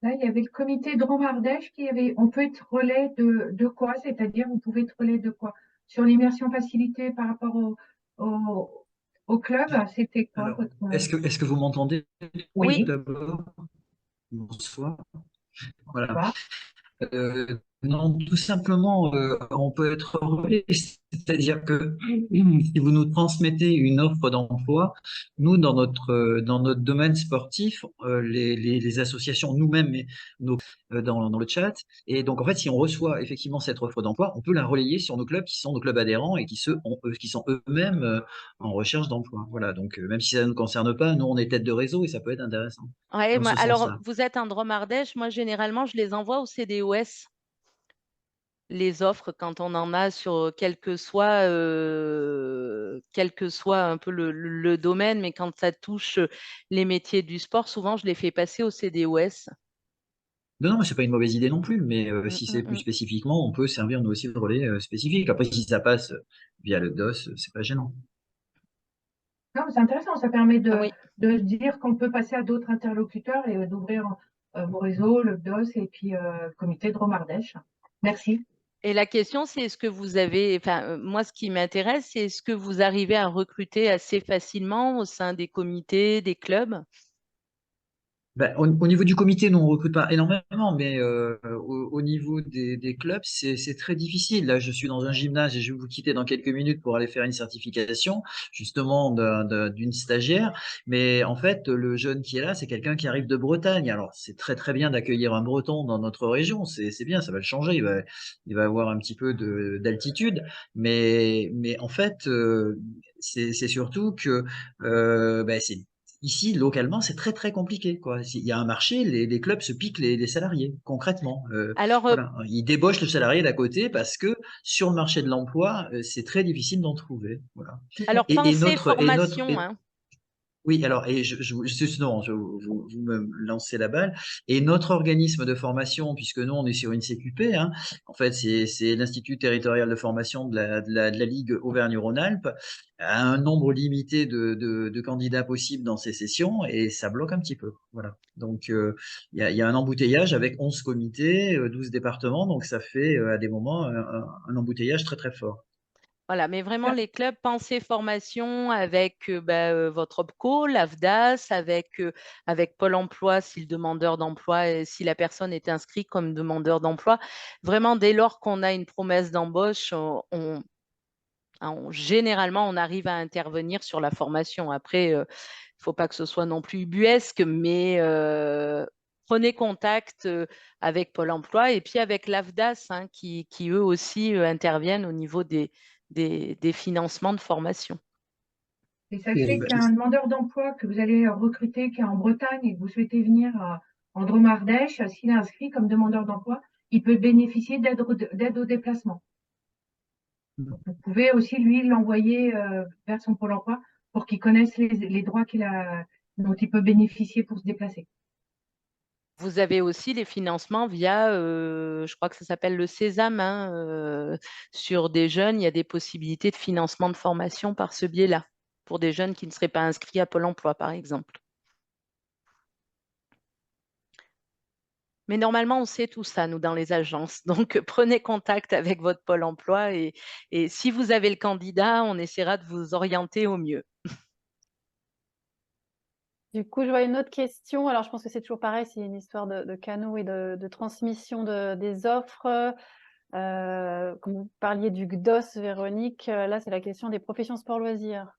Là, il y avait le comité Drôme-Ardèche qui avait. On peut être relais de quoi? C'est-à-dire, vous pouvez être relais de quoi? Sur l'immersion facilitée par rapport au club, c'était quoi Alors, votre. est-ce que vous m'entendez Oui. d'abord? Bonsoir. Voilà. Bonsoir. Non, tout simplement, on peut être relais, c'est-à-dire que si vous nous transmettez une offre d'emploi, nous, dans notre domaine sportif, les associations, nous-mêmes, dans le chat, et donc en fait, si on reçoit effectivement cette offre d'emploi, on peut la relayer sur nos clubs qui sont nos clubs adhérents et qui sont eux-mêmes en recherche d'emploi. Voilà, donc même si ça ne nous concerne pas, nous, on est tête de réseau et ça peut être intéressant Ouais, dans ce alors, sens-là. vous êtes un Drôme Ardèche. Moi, généralement, je les envoie au CDOS, les offres, quand on en a sur quel que soit un peu le domaine, mais quand ça touche les métiers du sport, souvent, je les fais passer au CDOS. Non, mais c'est pas une mauvaise idée non plus, mais si c'est plus Mm. spécifiquement, on peut servir nous aussi de relais spécifique. Après, si ça passe via le DOS, c'est pas gênant. Non, mais c'est intéressant, ça permet Ah oui. de se dire qu'on peut passer à d'autres interlocuteurs et d'ouvrir vos réseaux, le DOS et puis le comité Drôme-Ardèche. Merci. Et la question, c'est est-ce que vous avez, moi, ce qui m'intéresse, c'est est-ce que vous arrivez à recruter assez facilement au sein des comités, des clubs? Ben, au niveau du comité, nous on recrute pas énormément, mais au niveau des clubs, c'est très difficile. Là, je suis dans un gymnase et je vais vous quitter dans quelques minutes pour aller faire une certification, justement d'une stagiaire. Mais en fait, le jeune qui est là, c'est quelqu'un qui arrive de Bretagne. Alors, c'est très très bien d'accueillir un Breton dans notre région. C'est bien, ça va le changer. Il va avoir un petit peu d'altitude, mais en fait, c'est surtout que ben, c'est ici, localement, c'est très très compliqué, quoi. Il y a un marché, les clubs se piquent les salariés, concrètement. Alors, Voilà, ils débauchent le salarié d'à côté parce que sur le marché de l'emploi, c'est très difficile d'en trouver. Voilà. Et pensez notre formation, hein. oui, alors, et non, vous me lancez la balle. Et notre organisme de formation, puisque nous, on est sur une CQP, hein, en fait, c'est l'Institut territorial de formation de la Ligue Auvergne-Rhône-Alpes, a un nombre limité de candidats possibles dans ces sessions, et ça bloque un petit peu. Voilà. Donc, il y a un embouteillage avec 11 comités, 12 départements, donc ça fait à des moments un embouteillage très, très fort. Voilà, mais vraiment les clubs, pensez formation avec votre OPCO, l'AFDAS, avec Pôle emploi si le demandeur d'emploi, si la personne est inscrite comme demandeur d'emploi. Vraiment, dès lors qu'on a une promesse d'embauche, généralement, on arrive à intervenir sur la formation. Après, il ne faut pas que ce soit non plus ubuesque, mais prenez contact avec Pôle emploi et puis avec l'AFDAS, hein, qui eux aussi interviennent au niveau des financements de formation. Et sachez qu'un demandeur d'emploi que vous allez recruter qui est en Bretagne et que vous souhaitez venir En Drôme-Ardèche, s'il est inscrit comme demandeur d'emploi, il peut bénéficier d'aide au déplacement. Donc, vous pouvez aussi, lui, l'envoyer vers son Pôle emploi pour qu'il connaisse les droits dont il peut bénéficier pour se déplacer. Vous avez aussi les financements via, je crois que ça s'appelle le Sésame, hein, sur des jeunes, il y a des possibilités de financement de formation par ce biais-là, pour des jeunes qui ne seraient pas inscrits à Pôle emploi, par exemple. Mais normalement, on sait tout ça, nous, dans les agences. Donc, prenez contact avec votre Pôle emploi et si vous avez le candidat, on essaiera de vous orienter au mieux. Du coup, je vois une autre question. Alors, je pense que c'est toujours pareil, c'est une histoire de canaux et de transmission des offres. Comme vous parliez du GDOS, Véronique, là, c'est la question des professions sport-loisirs,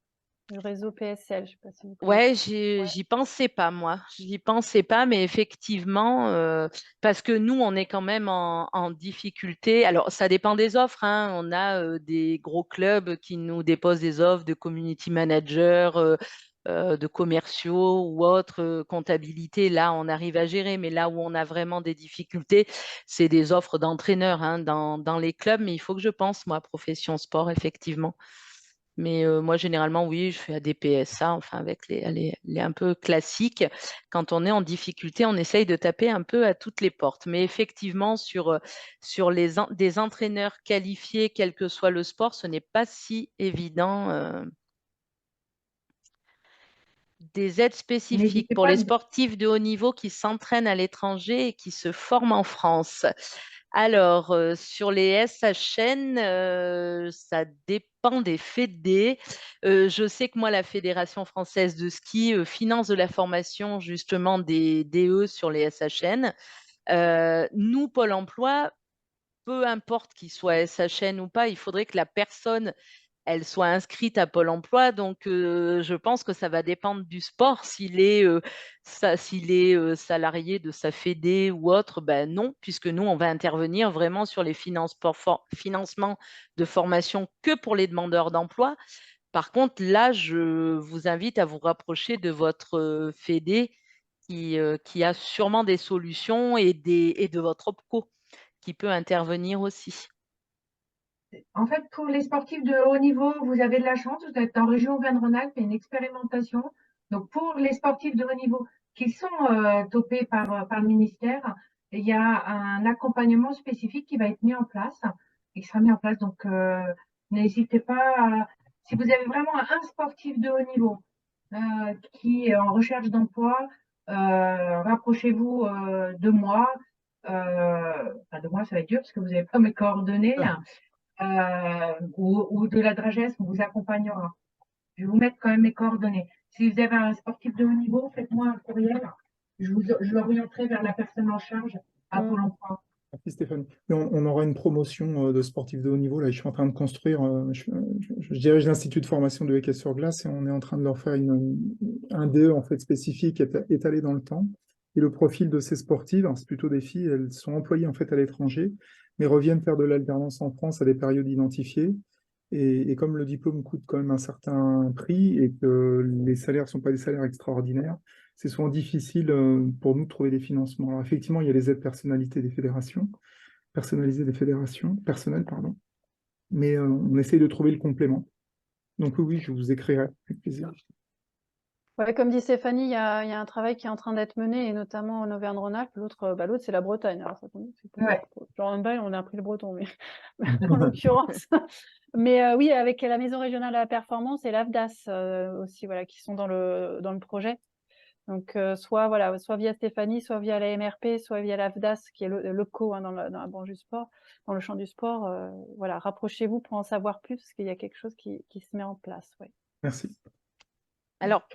du réseau PSL. Je sais pas si vous Ouais, connaissez. Ouais. j'y pensais pas, moi. J'y pensais pas, mais effectivement, parce que nous, on est quand même en difficulté. Alors, ça dépend des offres, hein. On a des gros clubs qui nous déposent des offres de community manager, de commerciaux ou autres, comptabilité. Là, on arrive à gérer, mais là où on a vraiment des difficultés, c'est des offres d'entraîneurs, hein, dans les clubs. Mais il faut que je pense, moi, profession sport, effectivement. Mais moi, généralement, oui, je fais ADPSA, enfin, avec les un peu classiques. Quand on est en difficulté, on essaye de taper un peu à toutes les portes. Mais effectivement, sur des entraîneurs qualifiés, quel que soit le sport, ce n'est pas si évident. Des aides spécifiques N'hésitez pour pas. les sportifs de haut niveau qui s'entraînent à l'étranger et qui se forment en France. Alors, sur les SHN, ça dépend des fédés. Je sais que moi, la Fédération française de ski finance de la formation justement des DE sur les SHN. Nous, Pôle emploi, peu importe qu'il soit SHN ou pas, il faudrait que la personne elle soit inscrite à Pôle emploi. Donc, je pense que ça va dépendre du sport. S'il est salarié de sa fédé ou autre, ben non, puisque nous, on va intervenir vraiment sur les financements de formation que pour les demandeurs d'emploi. Par contre, là, je vous invite à vous rapprocher de votre fédé qui a sûrement des solutions et de votre OPCO qui peut intervenir aussi. En fait, pour les sportifs de haut niveau, vous avez de la chance, vous êtes en région Auvergne-Rhône-Alpes, il y a une expérimentation. Donc, pour les sportifs de haut niveau qui sont topés par le ministère, il y a un accompagnement spécifique qui va être mis en place et qui sera mis en place. Donc, n'hésitez pas si vous avez vraiment un sportif de haut niveau qui est en recherche d'emploi, rapprochez-vous de moi. Enfin, de moi, ça va être dur parce que vous n'avez pas mes coordonnées. Ou de la Dragesse, on vous accompagnera. Je vais vous mettre quand même mes coordonnées. Si vous avez un sportif de haut niveau, faites-moi un courriel. Je l'orienterai vers la personne en charge à Pôle emploi. Merci Stéphanie. Mais on aura une promotion de sportifs de haut niveau. Là, je suis en train de construire, je dirige l'Institut de formation de hockey sur glace et on est en train de leur faire un DE en fait, spécifique étalé dans le temps. Et le profil de ces sportives, c'est plutôt des filles, elles sont employées en fait à l'étranger, mais reviennent faire de l'alternance en France à des périodes identifiées. Et comme le diplôme coûte quand même un certain prix et que les salaires ne sont pas des salaires extraordinaires, c'est souvent difficile pour nous de trouver des financements. Alors effectivement, il y a les aides personnalisées des fédérations, personnelles, pardon, mais on essaye de trouver le complément. Donc oui, je vous écrirai avec plaisir. Ouais, comme dit Stéphanie, il y a un travail qui est en train d'être mené, et notamment en Auvergne-Rhône-Alpes. L'autre, c'est la Bretagne. Alors, ça tombe, Ouais. genre, on a appris le breton, mais en l'occurrence. Mais oui, avec la Maison régionale de la performance et l'AFDAS aussi, voilà, qui sont dans le projet. Donc, soit via Stéphanie, soit via la MRP, soit via l'AFDAS, qui est le co dans la branche du sport, dans le champ du sport. Voilà, rapprochez-vous pour en savoir plus, parce qu'il y a quelque chose qui se met en place. Ouais. Merci. Alors,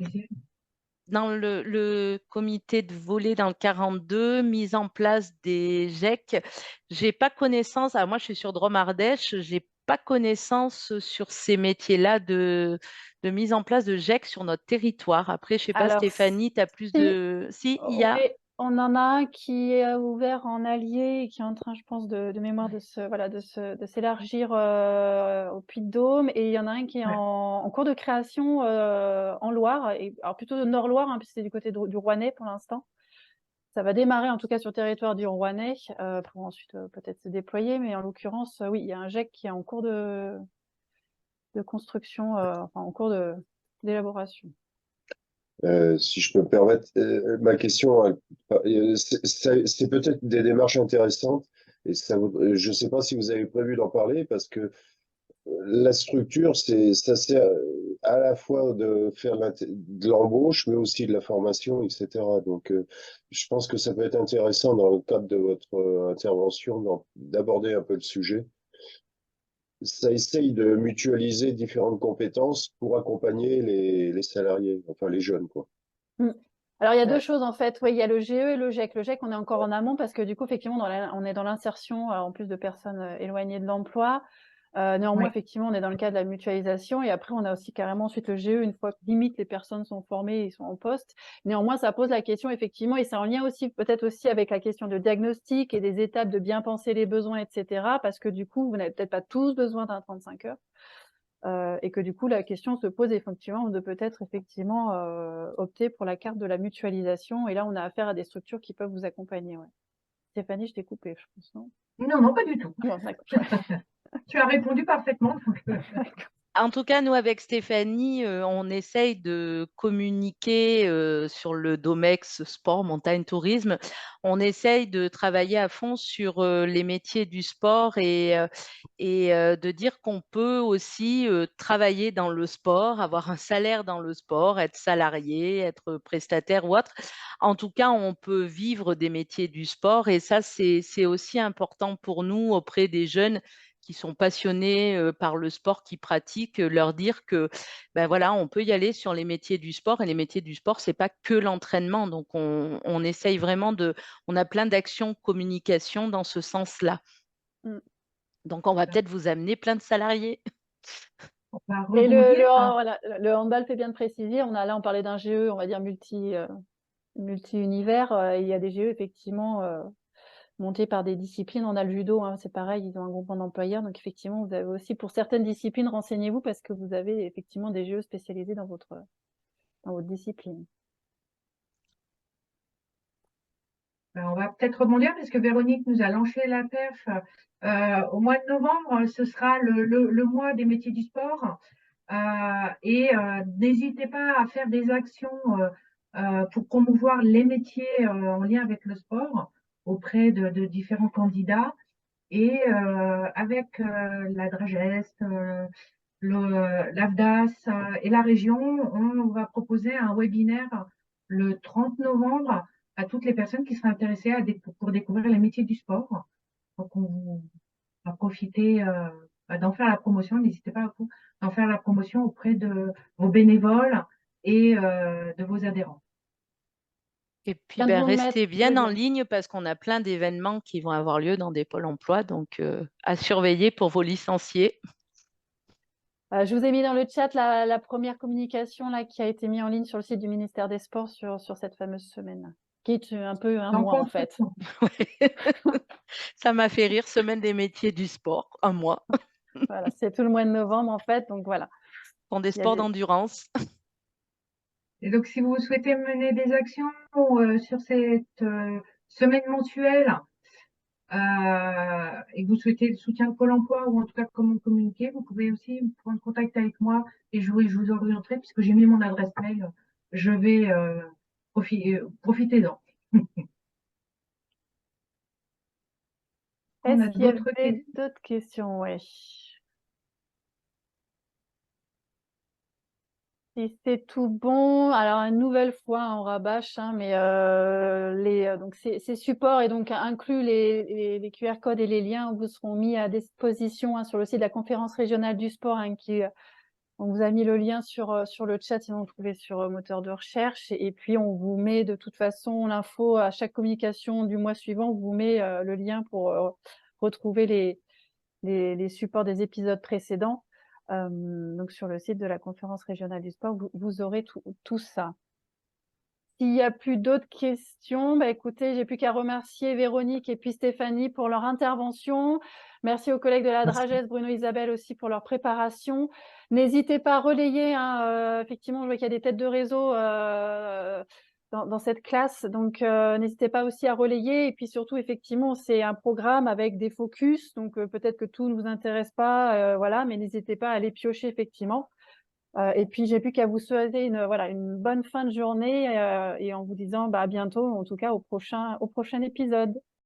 dans le comité de volley dans le 42, mise en place des GEC, j'ai pas connaissance, moi je suis sur Drôme-Ardèche, j'ai pas connaissance sur ces métiers-là de mise en place de GEC sur notre territoire. Après, je sais pas, Alors, Stéphanie, tu as plus de... Si, il y a... oui, on en a un qui est ouvert en Allier et qui est en train, je pense, de mémoire de s'élargir au Puy-de-Dôme. Et il y en a un qui est en cours de création en Loire, alors plutôt Nord-Loire, hein, puisque c'est du côté du Rouennais pour l'instant. Ça va démarrer en tout cas sur le territoire du Rouennais pour ensuite peut-être se déployer. Mais en l'occurrence, oui, il y a un GEC qui est en cours de construction, enfin en cours d'élaboration. Si je peux me permettre, ma question, c'est peut-être des démarches intéressantes et je ne sais pas si vous avez prévu d'en parler parce que la structure, ça sert à la fois de faire de l'embauche, mais aussi de la formation, etc. Donc, je pense que ça peut être intéressant dans le cadre de votre intervention d'aborder un peu le sujet. Ça essaye de mutualiser différentes compétences pour accompagner les salariés, enfin les jeunes, quoi. Alors, il y a deux choses en fait. Oui, il y a le GE et le GEC. Le GEC, on est encore en amont parce que du coup, effectivement, on est dans l'insertion en plus de personnes éloignées de l'emploi. Néanmoins, Oui. effectivement, on est dans le cadre de la mutualisation. Et après, on a aussi carrément ensuite le GE, une fois que limite les personnes sont formées et sont en poste. Néanmoins, ça pose la question, effectivement, et c'est en lien aussi, peut-être aussi avec la question de diagnostic et des étapes de bien penser les besoins, etc. Parce que du coup, vous n'avez peut-être pas tous besoin d'un 35 heures. Et que du coup, la question se pose effectivement de peut-être effectivement opter pour la carte de la mutualisation. Et là, on a affaire à des structures qui peuvent vous accompagner. Ouais. Stéphanie, je t'ai coupé, je pense, non? Non, non, pas du tout. Bon, d'accord. Tu as répondu parfaitement. En tout cas, nous, avec Stéphanie, on essaye de communiquer sur le Domex sport, montagne, tourisme. On essaye de travailler à fond sur les métiers du sport et de dire qu'on peut aussi travailler dans le sport, avoir un salaire dans le sport, être salarié, être prestataire ou autre. En tout cas, on peut vivre des métiers du sport et ça, c'est aussi important pour nous auprès des jeunes qui sont passionnés par le sport, qui pratiquent, leur dire que ben voilà, on peut y aller sur les métiers du sport et les métiers du sport, c'est pas que l'entraînement. Donc on essaye vraiment on a plein d'actions communication dans ce sens-là. Donc on va peut-être vous amener plein de salariés. On va Et rebondir. voilà, le handball fait bien de préciser. On parlait d'un GE, on va dire multi-univers. Il y a des GE effectivement montés par des disciplines. On a le judo, hein, c'est pareil, ils ont un groupement d'employeurs. Donc effectivement, vous avez aussi pour certaines disciplines, renseignez-vous parce que vous avez effectivement des GE spécialisés dans votre discipline. On va peut-être rebondir parce que Véronique nous a lancé la perf. Au mois de novembre, ce sera le mois des métiers du sport. N'hésitez pas à faire des actions pour promouvoir les métiers en lien avec le sport auprès de différents candidats. Et avec la Dragest, l'AFDAS et la région, on va proposer un webinaire le 30 novembre à toutes les personnes qui seraient intéressées pour découvrir les métiers du sport. Donc, on va profiter d'en faire la promotion. N'hésitez pas d'en faire la promotion auprès de vos bénévoles et de vos adhérents. Et puis, restez bien en ligne parce qu'on a plein d'événements qui vont avoir lieu dans des pôles emploi. Donc, à surveiller pour vos licenciés. Je vous ai mis dans le chat la première communication là, qui a été mise en ligne sur le site du ministère des Sports sur cette fameuse semaine, qui est un peu un mois en fait. Ça m'a fait rire, semaine des métiers du sport, un mois. Voilà, c'est tout le mois de novembre en fait, donc voilà. Dans des sports d'endurance. Et donc, si vous souhaitez mener des actions sur cette semaine mensuelle et que vous souhaitez le soutien de Pôle emploi ou en tout cas comment communiquer, vous pouvez aussi prendre contact avec moi et je vous orienterai puisque j'ai mis mon adresse mail. Je vais profiter d'en. Est-ce qu'il y avait d'autres questions? Oui. Si c'est tout bon, alors une nouvelle fois, on rabâche, hein, mais donc ces supports et donc inclus les QR codes et les liens vous seront mis à disposition hein, sur le site de la conférence régionale du sport, hein, on vous a mis le lien sur le chat, sinon vous trouvez sur moteur de recherche. Et puis on vous met de toute façon l'info à chaque communication du mois suivant, on vous met le lien pour retrouver les supports des épisodes précédents. Donc sur le site de la conférence régionale du sport, vous aurez tout ça. S'il n'y a plus d'autres questions, écoutez, j'ai plus qu'à remercier Véronique et puis Stéphanie pour leur intervention. Merci aux collègues de la Dragest, Bruno et Isabelle aussi pour leur préparation. N'hésitez pas à relayer, hein, effectivement, je vois qu'il y a des têtes de réseau dans cette classe. Donc, n'hésitez pas aussi à relayer. Et puis surtout, effectivement, c'est un programme avec des focus. Donc, peut-être que tout ne vous intéresse pas, voilà, mais n'hésitez pas à aller piocher, effectivement. Et puis, j'ai plus qu'à vous souhaiter une bonne fin de journée et en vous disant à bientôt, en tout cas au prochain épisode.